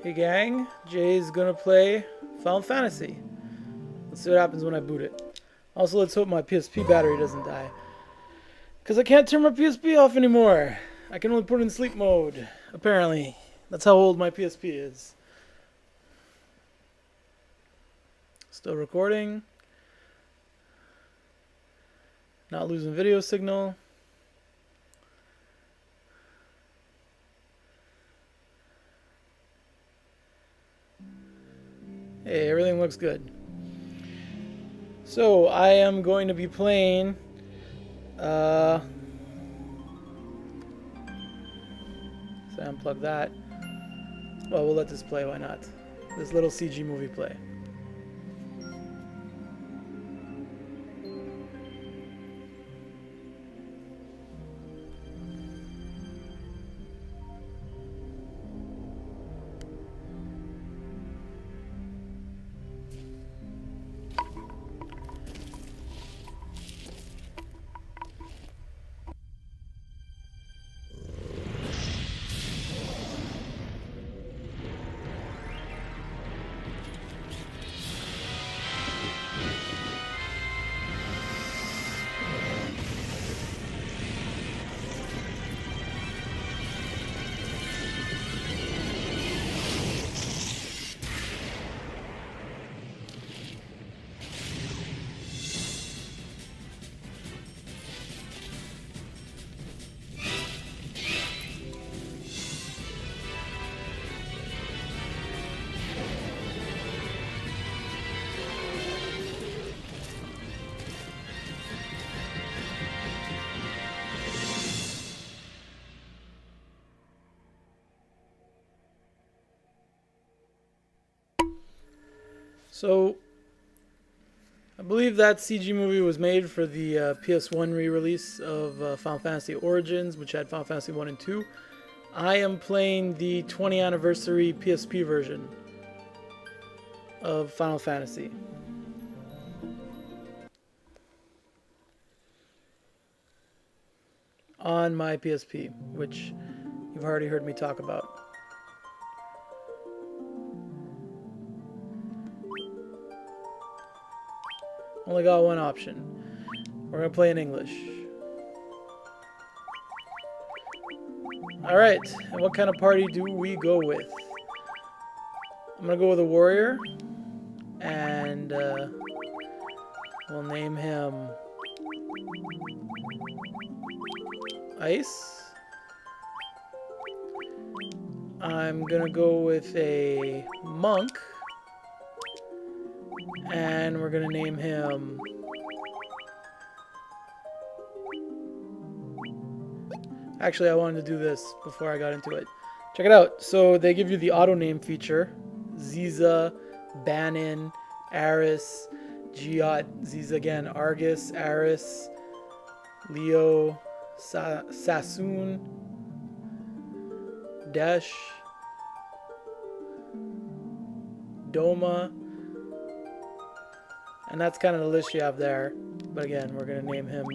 Hey gang, Jay's gonna play Final Fantasy. Let's see what happens when I boot it. Also, let's hope my PSP battery doesn't die. Because I can't turn my PSP off anymore. I can only put it in sleep mode, apparently. That's how old my PSP is. Still recording. Not losing video signal. Hey, everything looks good. So, I am going to be playing so unplug that. Well, we'll let this play, why not? This little CG movie play. So, I believe that CG movie was made for the PS1 re-release of Final Fantasy Origins, which had Final Fantasy 1 and 2. I am playing the 20th anniversary PSP version of Final Fantasy. On my PSP, which you've already heard me talk about. Only got one option. We're gonna play in English. Alright, and what kind of party do we go with? I'm gonna go with a warrior. And we'll name him Ice. I'm gonna go with a monk. And we're gonna name him Actually, I wanted to do this before I got into it. Check it out. So they give you the auto name feature. Ziza, Banin, Aris, Giot, Ziza again, Argus, Aris, Leo, Sassoon, Desh, Doma. And that's kind of the list you have there. But again, we're gonna name him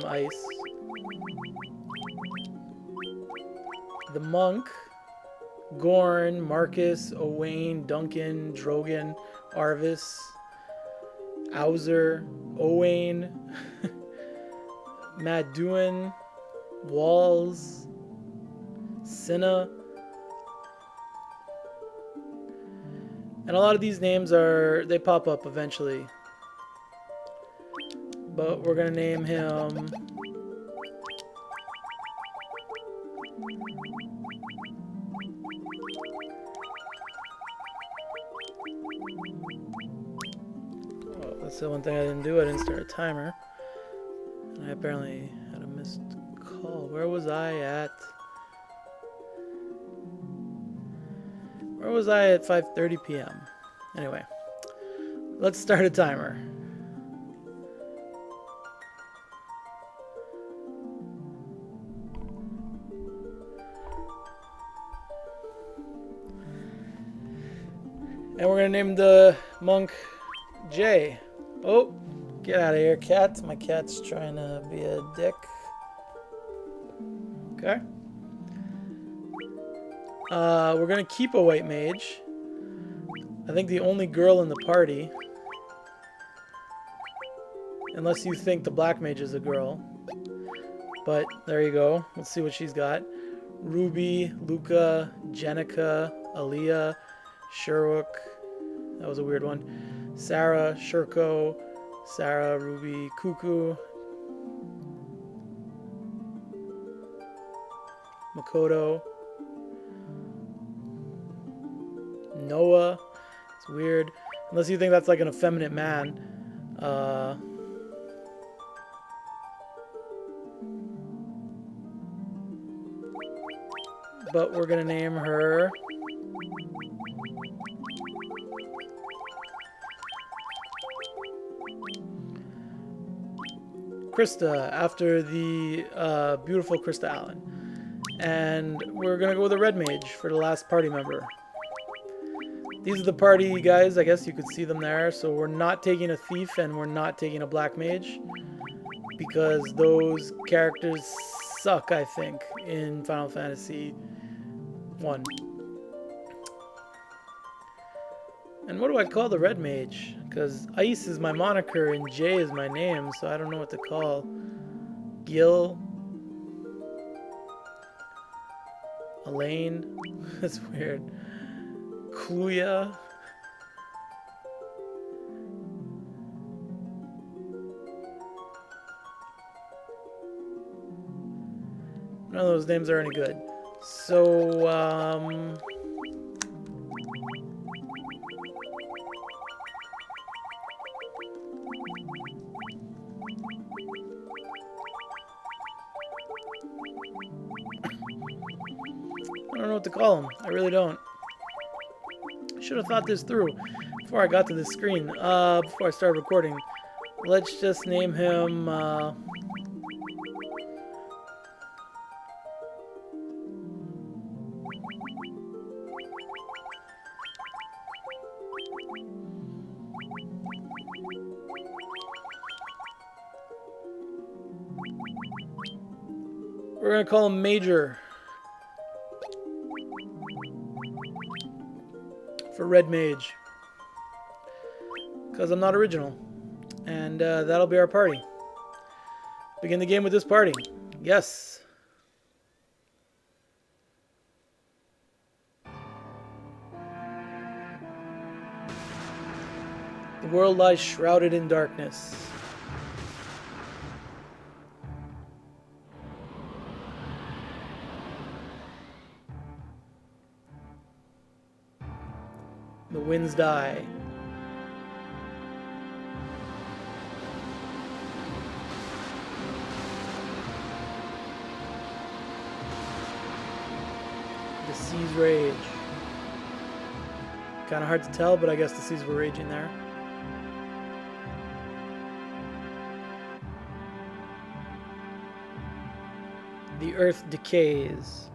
Ice. The monk, Gorn, Marcus, Owain, Duncan, Drogon, Arvis, Auser, Owain, Maduin, Walls, Cinna. And a lot of these names they pop up eventually. But we're gonna name him oh, that's the one thing I didn't do. I didn't start a timer. And I apparently had a missed call. Where was I at? Where was I at 5:30 p.m.? Anyway, let's start a timer. And we're gonna name the monk Jay. Oh, get out of here, cat. My cat's trying to be a dick. Okay. We're gonna keep a white mage. I think the only girl in the party. Unless you think the black mage is a girl. But there you go. Let's see what she's got. Ruby, Luca, Jenica, Aaliyah, Sherwook. That was a weird one. Sarah, Shurko, Sarah, Ruby, Cuckoo, Makoto, Noah. It's weird. Unless you think that's like an effeminate man. But we're gonna name her Krista, after the beautiful Krista Allen. And we're gonna go with a red mage for the last party member. These are the party guys, I guess you could see them there. So we're not taking a thief and we're not taking a black mage, because those characters suck, I think, in Final Fantasy 1. And what do I call the red mage? Because Ice is my moniker and J is my name, so I don't know what to call. Gil? Elaine? That's weird. Kluya? None of those names are any good. So, I don't know what to call him. I really don't. I should have thought this through before I got to this screen. Before I started recording. Let's just name him, we're gonna call him Major. For red mage. Because I'm not original. And that'll be our party. Begin the game with this party. Yes. The world lies shrouded in darkness. The winds die. The seas rage. Kind of hard to tell, but I guess the seas were raging there. The earth decays.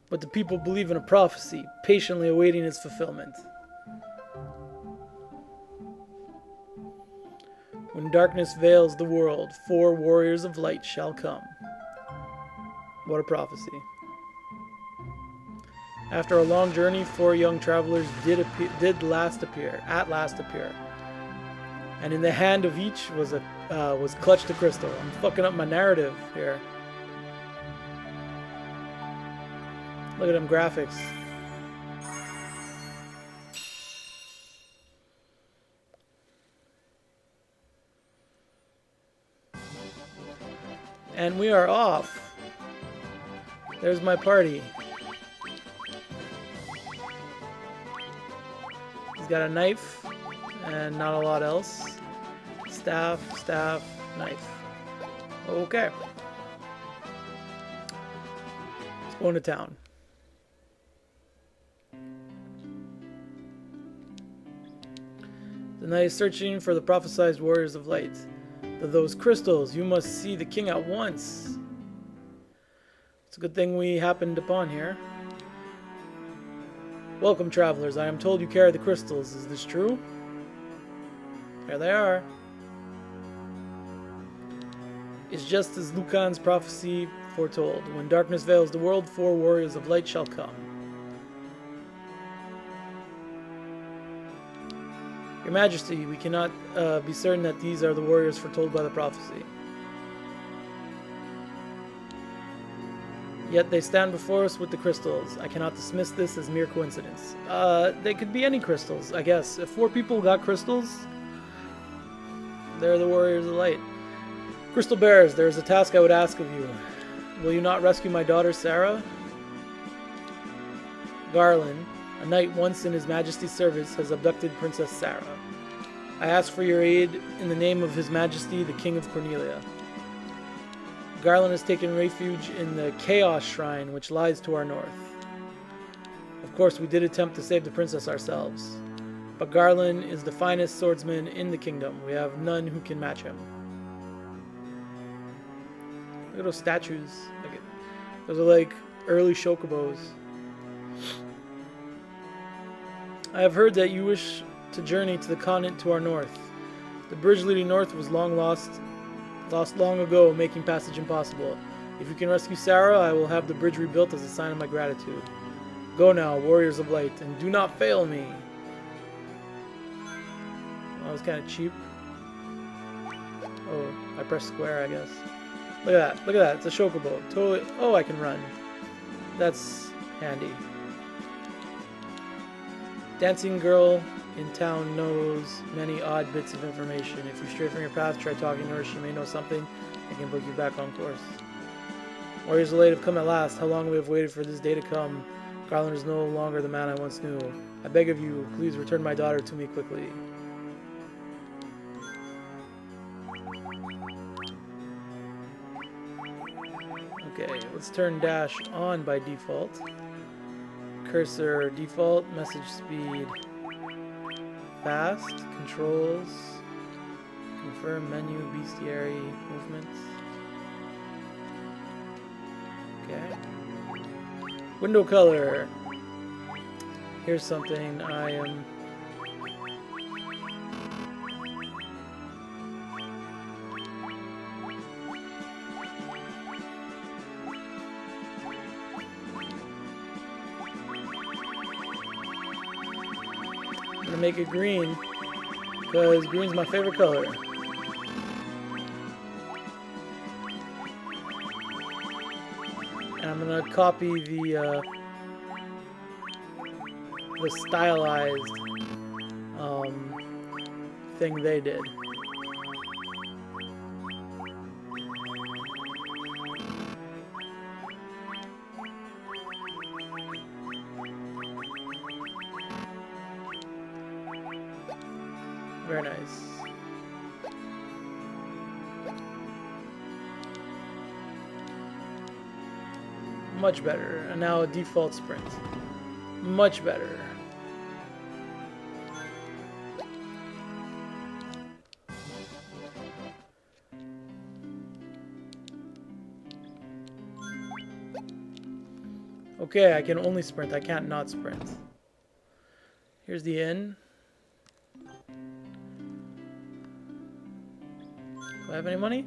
But the people believe in a prophecy, patiently awaiting its fulfillment. When darkness veils the world, 4 warriors of light shall come. What a prophecy. After a long journey, 4 young travelers at last appear. And in the hand of each was clutched a crystal. I'm fucking up my narrative here. Look at them graphics. And we are off. There's my party. He's got a knife and not a lot else. Staff, knife. Okay. Let's go into town. The knight is searching for the prophesied warriors of light. Those crystals, you must see the king at once. It's a good thing we happened upon here. Welcome, travelers. I am told you carry the crystals. Is this true? Here they are. is just as Lucan's prophecy foretold. When darkness veils the world, 4 warriors of light shall come. Your Majesty, we cannot be certain that these are the warriors foretold by the prophecy. Yet they stand before us with the crystals. I cannot dismiss this as mere coincidence. They could be any crystals, I guess. If 4 people got crystals, they're the warriors of light. Crystal Bearers, there is a task I would ask of you. Will you not rescue my daughter, Sarah? Garland, a knight once in His Majesty's service, has abducted Princess Sarah. I ask for your aid in the name of His Majesty, the King of Cornelia. Garland has taken refuge in the Chaos Shrine, which lies to our north. Of course, we did attempt to save the princess ourselves, but Garland is the finest swordsman in the kingdom. We have none who can match him. Look at those statues. Those are like early chocobos. I have heard that you wish to journey to the continent to our north. The bridge leading north was lost long ago, making passage impossible. If you can rescue Sarah, I will have the bridge rebuilt as a sign of my gratitude. Go now, warriors of light, and do not fail me. That was kind of cheap. Oh, I pressed square, I guess. Look at that. Look at that. It's a chocobo. Totally. Oh, I can run. That's handy. Dancing girl in town knows many odd bits of information. If you stray from your path, try talking to her. She may know something and can put you back on course. Warriors of light have come at last. How long we have waited for this day to come. Garland is no longer the man I once knew. I beg of you, please return my daughter to me quickly. Okay, let's turn dash on by default. Cursor default, message speed fast, controls, confirm menu, bestiary, movements. Okay. Window color. Here's something I am... I'm gonna make it green because green's my favorite color. And I'm gonna copy the stylized thing they did. Very nice. Much better. And now a default sprint. Much better. Okay, I can only sprint. I can't not sprint. Here's the inn. Do I have any money?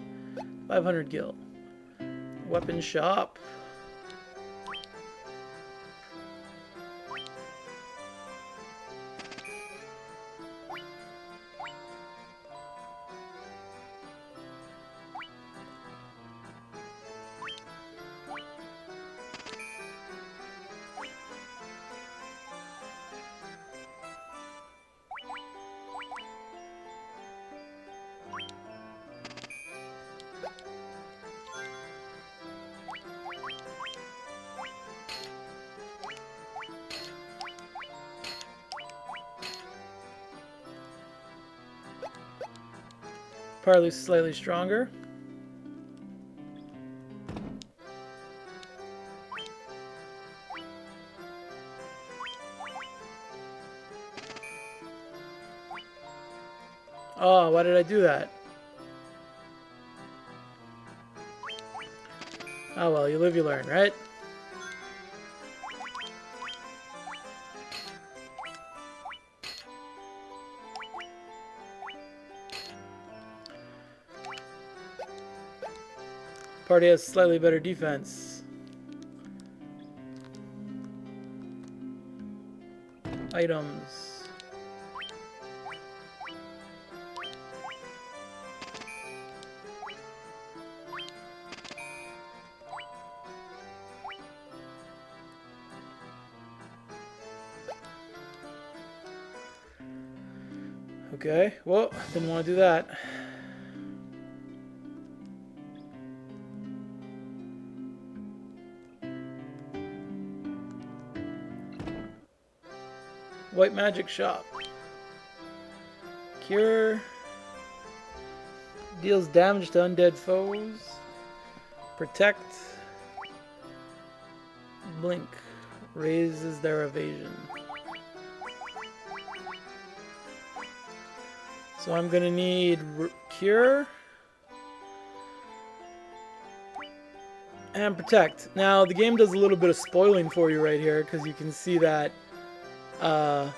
500 gil. Weapon shop. Partly slightly stronger. Oh, why did I do that? Oh well, you live, you learn, right? Party has slightly better defense. Items. Okay, well, didn't want to do that. White magic shop. Cure. Deals damage to undead foes. Protect. Blink. Raises their evasion. So I'm gonna need Cure and Protect. Now the game does a little bit of spoiling for you right here, because you can see that the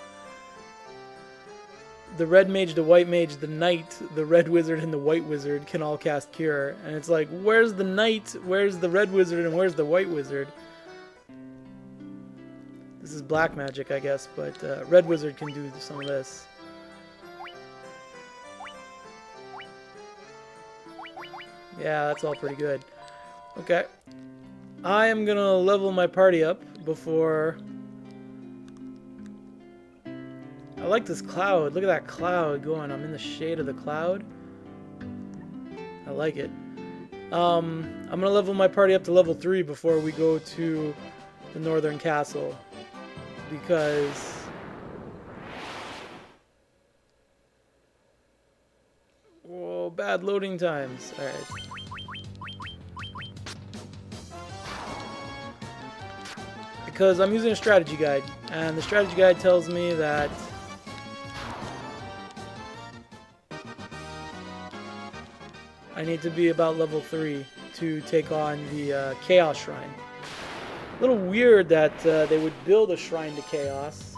red mage, the white mage, the knight, the red wizard, and the white wizard can all cast Cure. And it's like, where's the knight, where's the red wizard, and where's the white wizard? This is black magic, I guess, but red wizard can do some of this. Yeah, that's all pretty good. Okay. I am gonna level my party up before... I like this cloud. Look at that cloud going. I'm in the shade of the cloud. I like it. I'm gonna level my party up to level 3 before we go to the northern castle. Because... whoa, bad loading times. Alright. Because I'm using a strategy guide, and the strategy guide tells me that I need to be about level 3 to take on the Chaos Shrine. A little weird that they would build a shrine to Chaos.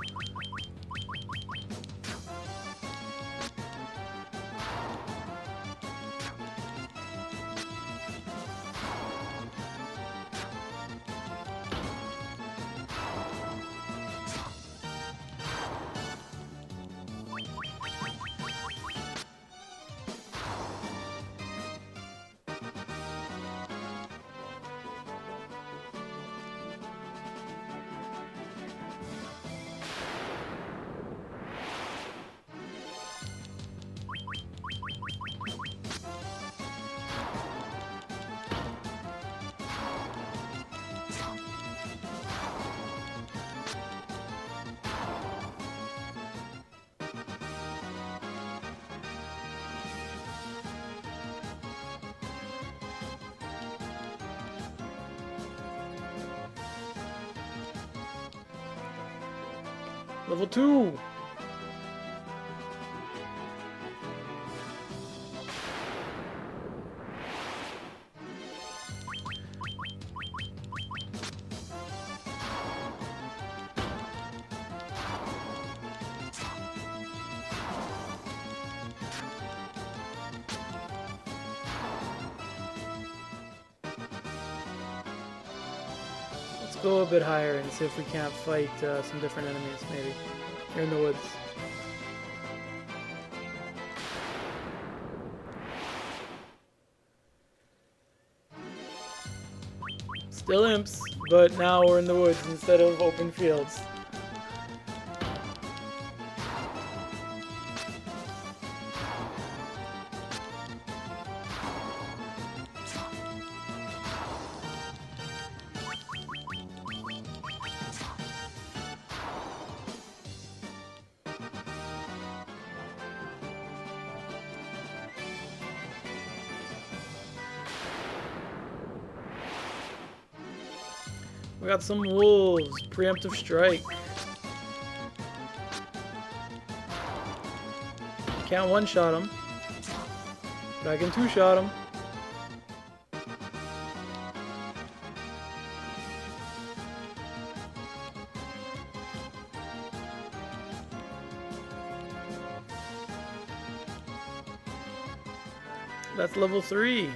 Level 2! Let's go a bit higher and see if we can't fight some different enemies, maybe. Here in the woods. Still imps, but now we're in the woods instead of open fields. We got some wolves. Preemptive strike. Can't one-shot them, but I can two-shot them. That's level 3.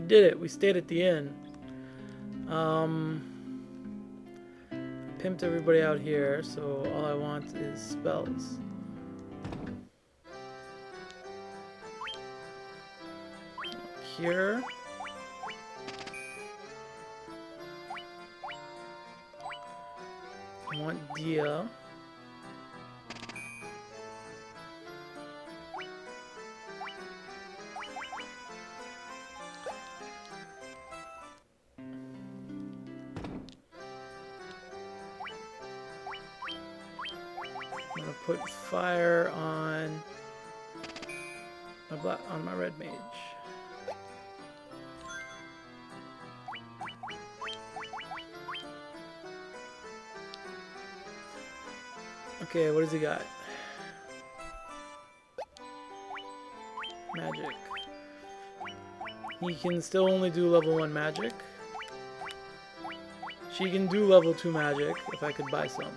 We did it. We stayed at the inn. Pimped everybody out here, so all I want is spells. Cure. I want Dia. I'm gonna put fire on my red mage. Okay, what does he got? Magic. He can still only do level 1 magic. She can do level 2 magic, if I could buy some.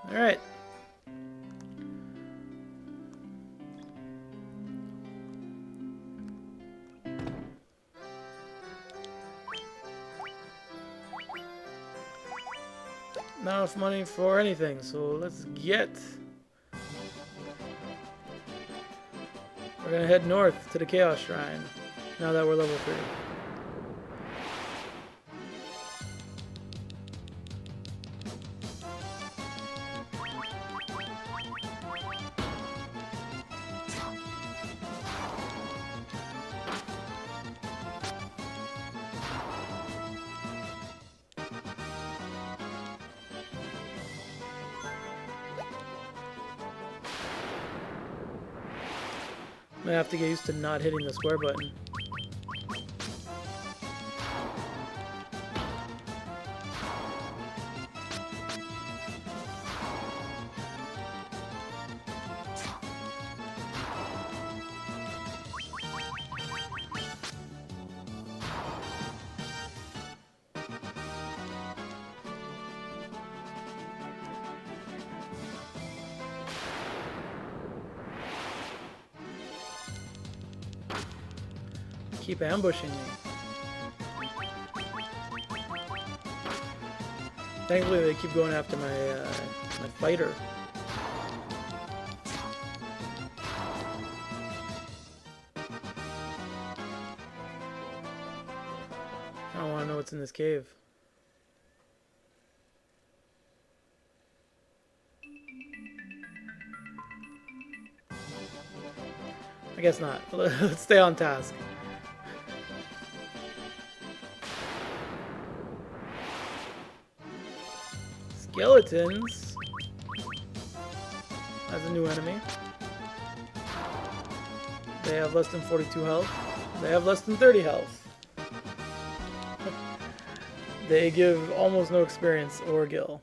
Alright. Not enough money for anything, so let's get... We're gonna head north to the Chaos Shrine, now that we're level 3. I'm gonna have to get used to not hitting the square button. Keep ambushing me. Thankfully, they keep going after my fighter. I don't want to know what's in this cave. I guess not. Let's stay on task. Skeletons. That's a new enemy. They have less than 42 health. They have less than 30 health. They give almost no experience or gil.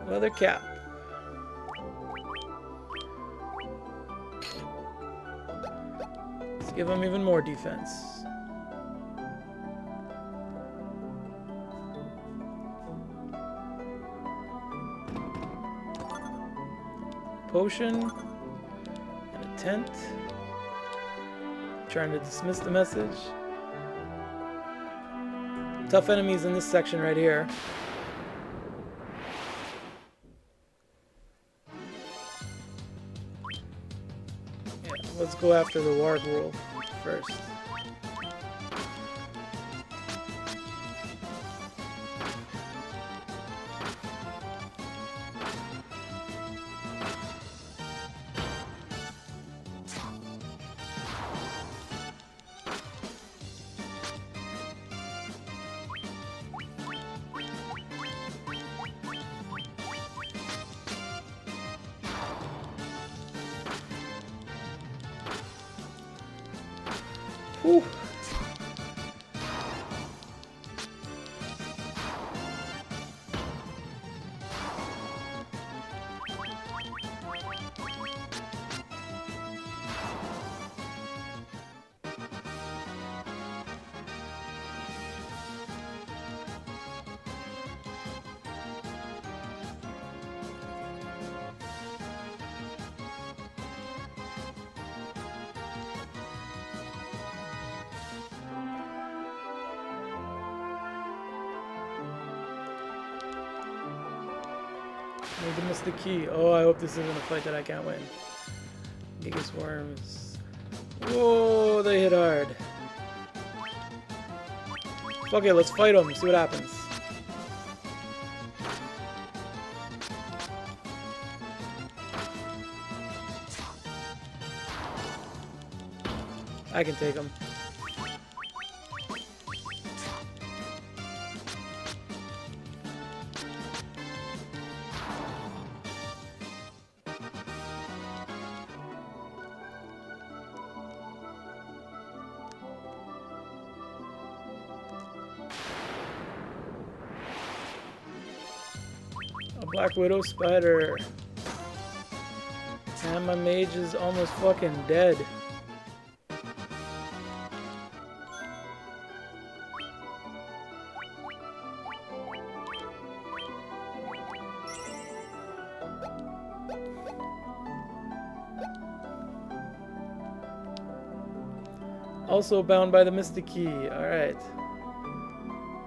Leather cap. Let's give them even more defense. Potion and a tent. Trying to dismiss the message. Tough enemies in this section right here. Let's go after the Warg Wolf first. Whew. Need to miss the key. Oh, I hope this isn't a fight that I can't win. Gigas worms. Whoa, they hit hard. Fuck it, let's fight them. See what happens. I can take them. A Black Widow spider. And my mage is almost fucking dead. Also bound by the Mystic Key. Alright.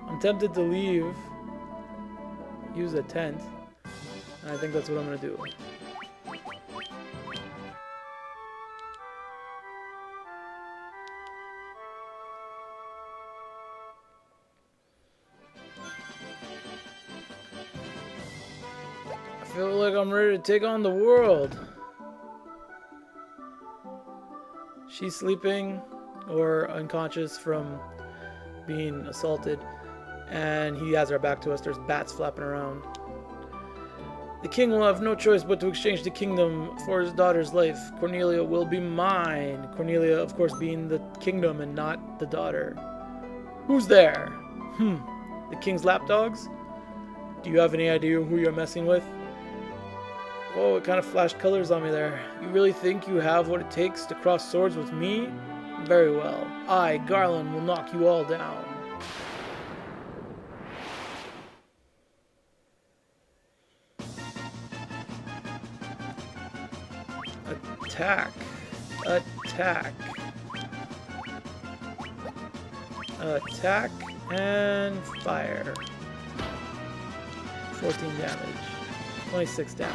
I'm tempted to leave. Use a tent. And I think that's what I'm gonna do. I feel like I'm ready to take on the world. She's sleeping or unconscious from being assaulted, and he has her back to us. There's bats flapping around. The king will have no choice but to exchange the kingdom for his daughter's life. Cornelia will be mine. Cornelia, of course, being the kingdom and not the daughter. Who's there? The king's lapdogs? Do you have any idea who you're messing with? Oh, it kind of flashed colors on me there. You really think you have what it takes to cross swords with me? Very well. I, Garland, will knock you all down. Attack. Attack. Attack and fire. 14 damage. 26 damage.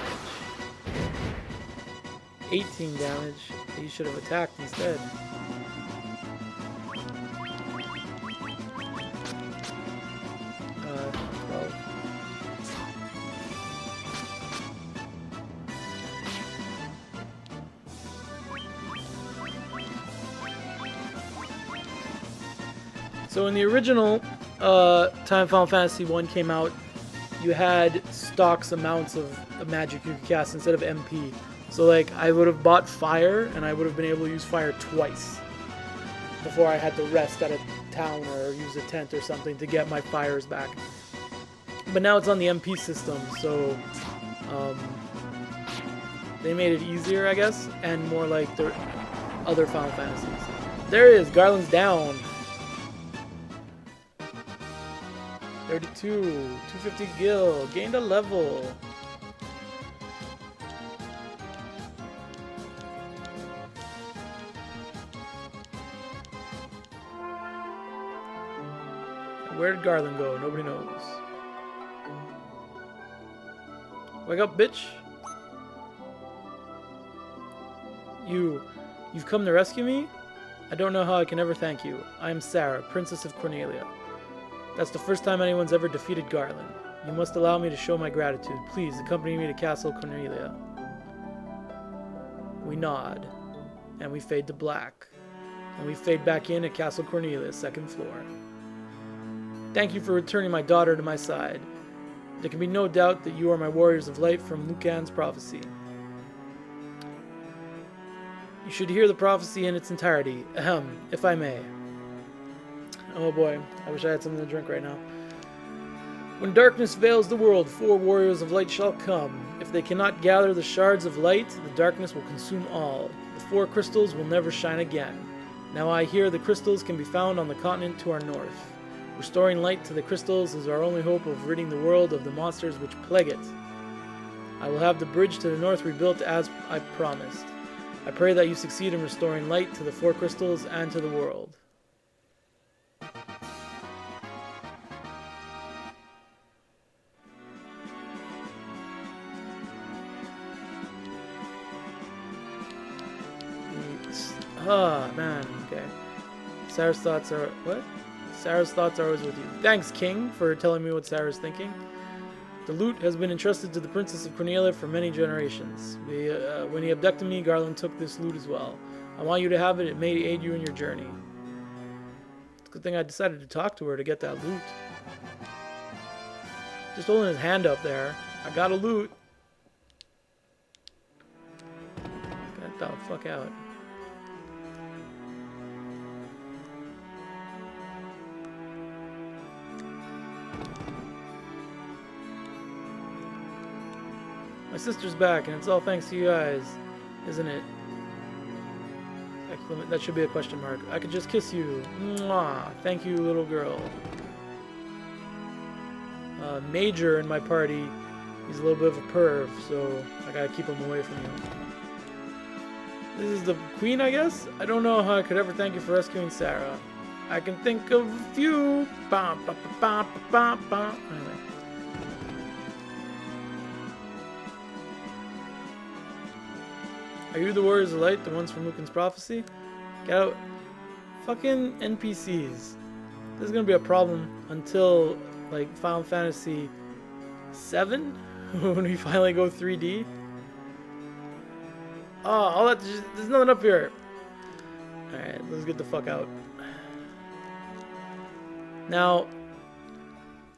18 damage. You should have attacked instead. So in the original time Final Fantasy 1 came out, you had stocks amounts of magic you could cast instead of MP. So like I would have bought fire and I would have been able to use fire twice before I had to rest at a town or use a tent or something to get my fires back. But now it's on the MP system, so they made it easier, I guess, and more like the other Final Fantasies. There it is, Garland's down. 32, 250 gil, gained a level. Where did Garland go? Nobody knows. Wake up, bitch. You've come to rescue me? I don't know how I can ever thank you. I am Sarah, Princess of Cornelia. That's the first time anyone's ever defeated Garland. You must allow me to show my gratitude. Please, accompany me to Castle Cornelia. We nod, and we fade to black. And we fade back in at Castle Cornelia, second floor. Thank you for returning my daughter to my side. There can be no doubt that you are my warriors of light from Lucan's prophecy. You should hear the prophecy in its entirety. Ahem, if I may. Oh boy, I wish I had something to drink right now. When darkness veils the world, 4 warriors of light shall come. If they cannot gather the shards of light, the darkness will consume all. The 4 crystals will never shine again. Now I hear the crystals can be found on the continent to our north. Restoring light to the crystals is our only hope of ridding the world of the monsters which plague it. I will have the bridge to the north rebuilt as I promised. I pray that you succeed in restoring light to the 4 crystals and to the world. Ah, man, okay. Sarah's thoughts are... what? Sarah's thoughts are always with you. Thanks, King, for telling me what Sarah's thinking. The loot has been entrusted to the Princess of Cornelia for many generations. When he abducted me, Garland took this loot as well. I want you to have it. It may aid you in your journey. It's a good thing I decided to talk to her to get that loot. Just holding his hand up there. I got a loot. Get the fuck out. My sister's back, and it's all thanks to you guys, isn't it? That should be a question mark. I could just kiss you. Mwah. Thank you, little girl. Major in my party, he's a little bit of a perv, so I gotta keep him away from you. This is the queen, I guess? I don't know how I could ever thank you for rescuing Sarah. I can think of a few. Anyway. Are you the Warriors of Light, the ones from Lucan's Prophecy? Get out. Fucking NPCs. This is gonna be a problem until, like, Final Fantasy 7? When we finally go 3D? Oh, all that, there's nothing up here. Alright, let's get the fuck out. Now,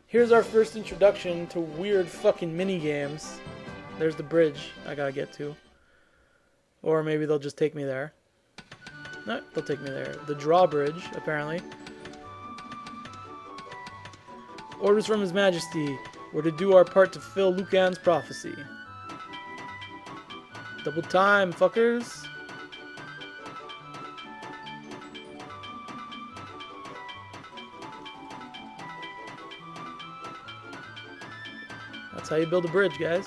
here's our first introduction to weird fucking mini-games. There's the bridge I gotta get to. Or maybe they'll just take me there. No, they'll take me there. The drawbridge, apparently. Orders from His Majesty. We're to do our part to fill Lucan's prophecy. Double time, fuckers. That's how you build a bridge, guys.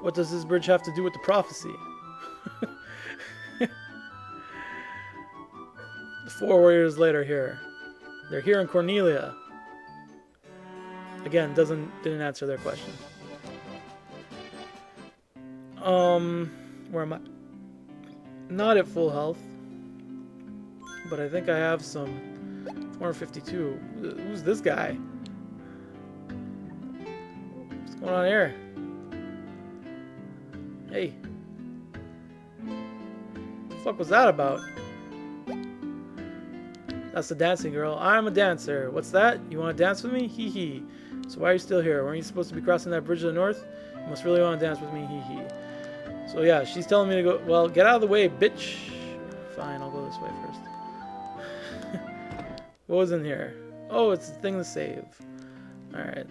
What does this bridge have to do with the prophecy? The 4 warriors later here. They're here in Cornelia. Again, didn't answer their question. Where am I? Not at full health. But I think I have some. 452. Who's this guy? What's going on here? Hey. What the fuck was that about? That's the dancing girl. I'm a dancer. What's that? You want to dance with me? Hee hee. So why are you still here? Weren't you supposed to be crossing that bridge to the north? You must really want to dance with me. Hee hee. So yeah, she's telling me to go. Well, get out of the way, bitch. Fine, I'll go this way first. What was in here? Oh, it's the thing to save. Alright.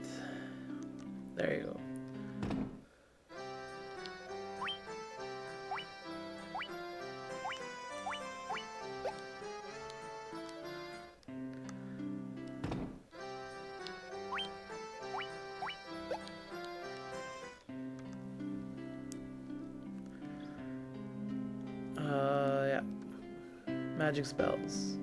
There you go. Yeah. Magic spells.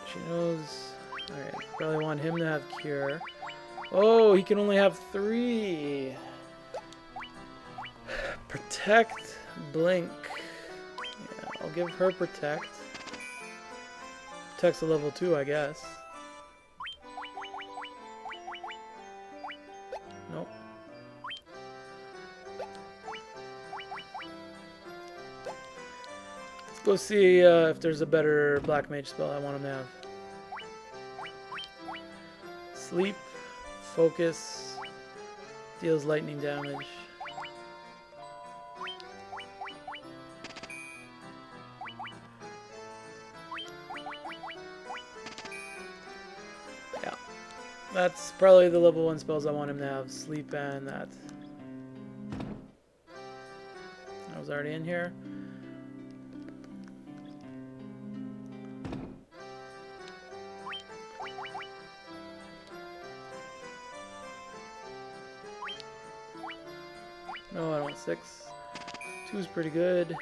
She knows. Alright, probably want him to have cure. Oh, he can only have 3. Protect, blink. Yeah, I'll give her protect. Protect's a level 2, I guess. Nope. Go see if there's a better black mage spell I want him to have. Sleep, focus, deals lightning damage. Yeah, that's probably the level 1 spells I want him to have. Sleep and that. I was already in here. No, I don't want 6. 2 is pretty good.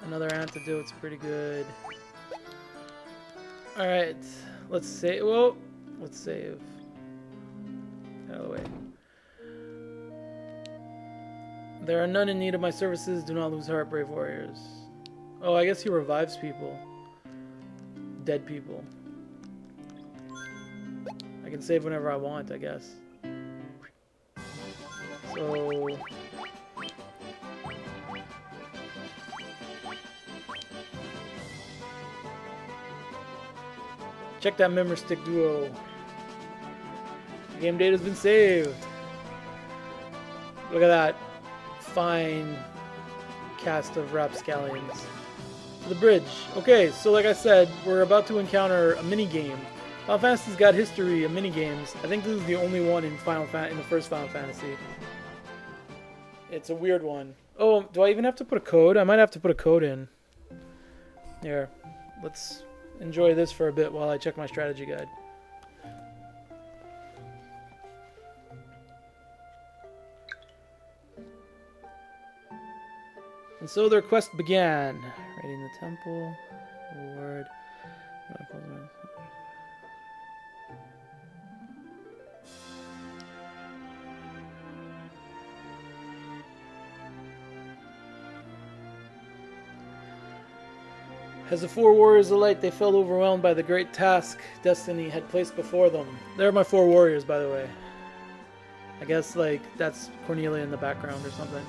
Another antidote's pretty good. Alright, let's save. Whoa! Let's save. Out of the way. There are none in need of my services. Do not lose heart, brave warriors. Oh, I guess he revives people. Dead people. I can save whenever I want, I guess. So... check that memory stick duo. Game data's been saved. Look at that fine cast of rapscallions. To the bridge. Okay, so like I said, we're about to encounter a mini game. Final Fantasy's got history of mini games. I think this is the only one in the first Final Fantasy. It's a weird one. Oh, do I even have to put a code? I might have to put a code in. Here, let's enjoy this for a bit while I check my strategy guide. And so their quest began. Raiding the temple. Reward. As the 4 warriors alight, they felt overwhelmed by the great task destiny had placed before them. They're my 4 warriors, by the way. I guess, like, that's Cornelia in the background or something.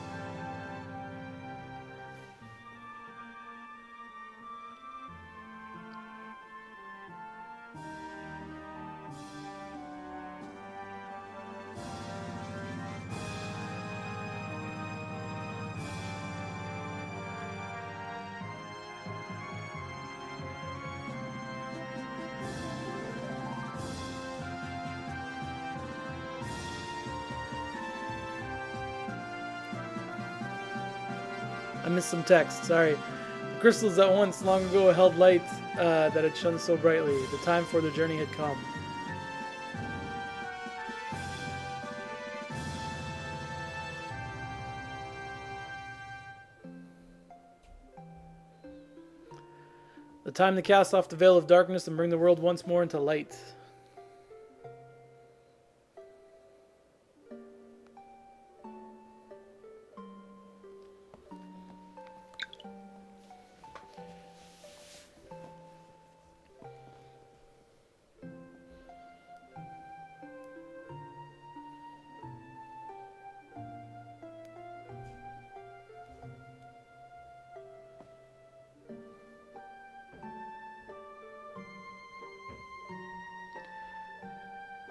I missed some text, sorry. The crystals that once long ago held light that had shone so brightly. The time for the journey had come. The time to cast off the veil of darkness and bring the world once more into light.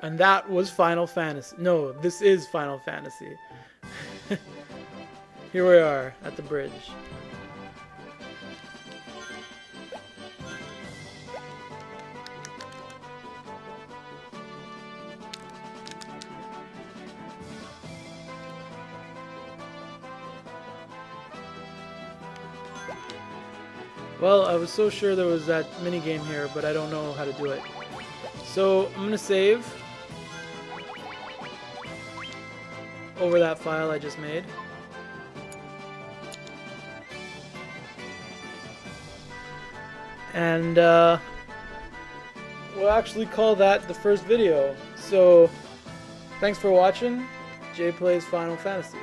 And that was Final Fantasy. No, this is Final Fantasy. Here we are at the bridge. Well, I was so sure there was that mini game here, but I don't know how to do it. So I'm gonna save over that file I just made. And we'll actually call that the first video. So thanks for watching. Jay plays Final Fantasy.